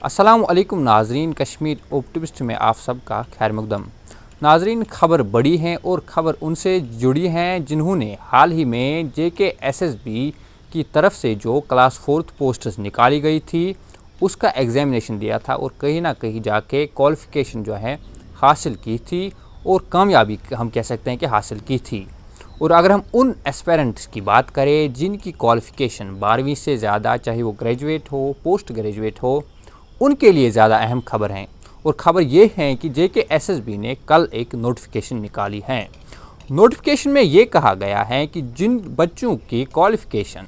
अस्सलाम वालेकुम नाजरीन, कश्मीर ऑप्टिमिस्ट में आप सबका खैर मकदम। नाजरीन, खबर बड़ी है और खबर उनसे जुड़ी हैं जिन्होंने हाल ही में JKSSB की तरफ से जो क्लास 4th पोस्ट्स निकाली गई थी उसका एग्ज़ामिनेशन दिया था और कहीं ना कहीं जाके क्वालिफ़िकेशन जो है हासिल की थी और कामयाबी हम कह सकते हैं कि हासिल की थी। और अगर हम उन एस्पेरेंट्स की बात करें जिनकी क्वालिफ़िकेशन 12वीं से ज़्यादा, चाहे वो ग्रेजुएट हो, पोस्ट ग्रेजुएट हो, उनके लिए ज़्यादा अहम खबर हैं। और ख़बर ये है कि JKSSB ने कल एक नोटिफिकेशन निकाली है। नोटिफिकेशन में ये कहा गया है कि जिन बच्चों की क्वालिफ़िकेशन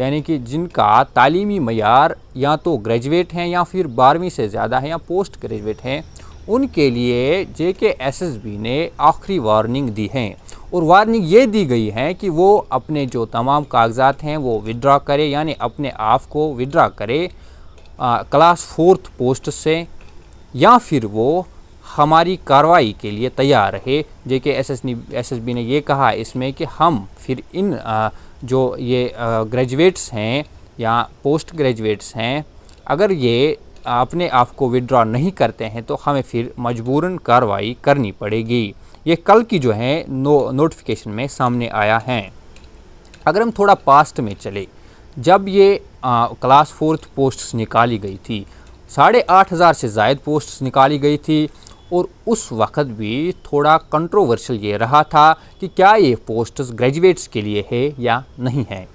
यानी कि जिनका तालीमी मयार या तो ग्रेजुएट हैं या फिर 12वीं से ज़्यादा है या पोस्ट ग्रेजुएट हैं, उनके लिए JKSSB ने आखिरी वार्निंग दी है। और वार्निंग ये दी गई है कि वो अपने जो तमाम कागजात हैं वो विड्रा करे, यानी अपने आप को विड्रा करे क्लास 4th पोस्ट से, या फिर वो हमारी कार्रवाई के लिए तैयार रहे। JKSSB ने ये कहा इसमें कि हम फिर इन जो ये ग्रेजुएट्स हैं या पोस्ट ग्रेजुएट्स हैं, अगर ये अपने आप को विड्रॉ नहीं करते हैं तो हमें फिर मजबूरन कार्रवाई करनी पड़ेगी। ये कल की जो है नोटिफिकेशन में सामने आया है। अगर हम थोड़ा पास्ट में चले, जब ये क्लास 4th पोस्ट्स निकाली गई थी, 8,500 से ज़ायद पोस्ट्स निकाली गई थी और उस वक़्त भी थोड़ा कंट्रोवर्शियल ये रहा था कि क्या ये पोस्ट्स ग्रेजुएट्स के लिए है या नहीं है।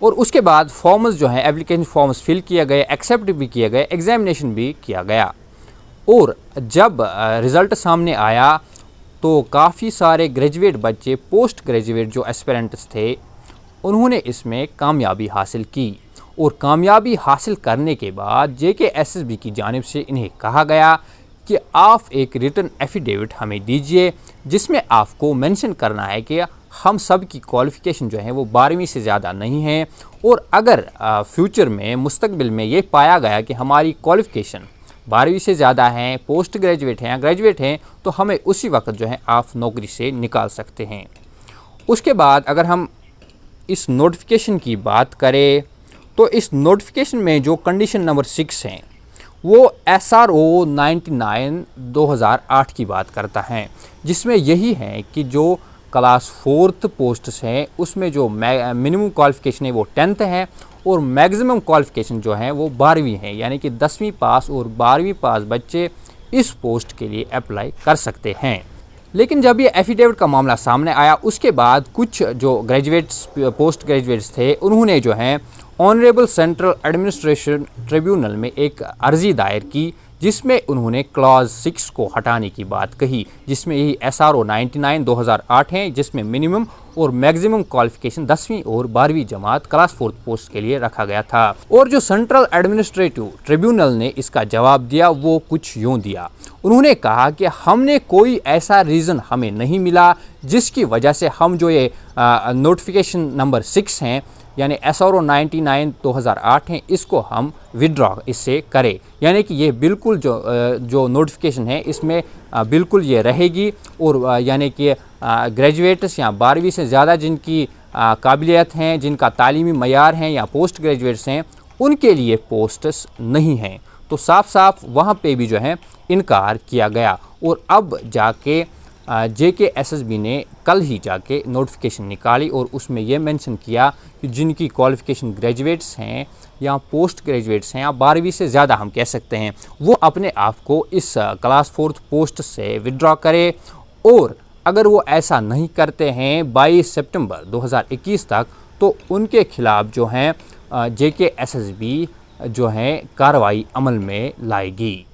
और उसके बाद फॉर्म्स जो हैं, एप्लीकेशन फॉर्म्स फिल किए गए, एक्सेप्ट भी किए गए, एग्ज़ामिनेशन भी किया गया। और जब रिज़ल्ट सामने आया तो काफ़ी सारे ग्रेजुएट बच्चे, पोस्ट ग्रेजुएट जो एस्पिरेंट्स थे, उन्होंने इसमें कामयाबी हासिल की। और कामयाबी हासिल करने के बाद JKSSB की जानिब से इन्हें कहा गया कि आप एक रिटन एफिडेविट हमें दीजिए जिसमें आपको मेंशन करना है कि हम सब की क्वालिफ़िकेशन जो है वो 12वीं से ज़्यादा नहीं है, और अगर फ्यूचर में मुस्तकबिल में ये पाया गया कि हमारी क्वालिफ़िकेशन 12वीं से ज़्यादा हैं, पोस्ट ग्रेजुएट हैं या ग्रेजुएट हैं, तो हमें उसी वक्त जो है आप नौकरी से निकाल सकते हैं। उसके बाद अगर हम इस नोटिफिकेशन की बात करें तो इस नोटिफिकेशन में जो कंडीशन नंबर 6 हैं वो SRO 99/2008 की बात करता है, जिसमें यही है कि जो क्लास 4th पोस्ट्स हैं उसमें जो मिनिमम क्वालिफ़िकेशन है वो 10th है और मैक्सिमम क्वालिफ़िकेशन जो है वो 12वीं है, यानी कि 10वीं पास और 12वीं पास बच्चे इस पोस्ट के लिए अप्लाई कर सकते हैं। लेकिन जब ये एफिडेविट का मामला सामने आया उसके बाद कुछ जो ग्रेजुएट्स, पोस्ट ग्रेजुएट्स थे, उन्होंने जो है ऑनरेबल सेंट्रल एडमिनिस्ट्रेशन ट्रिब्यूनल में एक अर्ज़ी दायर की जिसमें उन्होंने क्लॉज 6 को हटाने की बात कही, जिसमें यही SRO 99/2008 है, जिसमें मिनिमम और मैक्सिमम क्वालिफ़िकेशन 10वीं और 12वीं जमात क्लास 4th पोस्ट के लिए रखा गया था। और जो सेंट्रल एडमिनिस्ट्रेटिव ट्रिब्यूनल ने इसका जवाब दिया वो कुछ यूँ दिया। उन्होंने कहा कि हमने कोई ऐसा रीज़न हमें नहीं मिला जिसकी वजह से हम जो ये नोटिफिकेशन नंबर 6 हैं यानी SRO 99/2008 हैं, इसको हम विड्रॉ इससे करें। यानी कि ये बिल्कुल जो नोटिफिकेशन है इसमें बिल्कुल ये रहेगी। और यानी कि ग्रेजुएट्स या 12वीं से ज़्यादा जिनकी काबिलियत हैं, जिनका तालीमी मयार हैं या पोस्ट ग्रेजुएट्स हैं, उनके लिए पोस्ट्स नहीं हैं। तो साफ साफ वहाँ पे भी जो है इनकार किया गया। और अब जाके JKSSB ने कल ही जाके नोटिफिकेशन निकाली और उसमें यह मेंशन किया कि जिनकी क्वालिफ़िकेशन ग्रेजुएट्स हैं या पोस्ट ग्रेजुएट्स हैं या 12वीं से ज़्यादा हम कह सकते हैं, वो अपने आप को इस क्लास 4th पोस्ट से विड्रॉ करे। और अगर वो ऐसा नहीं करते हैं 22 सितंबर 2021 तक, तो उनके खिलाफ़ जो हैं JKSSB जो है कार्रवाई अमल में लाएगी।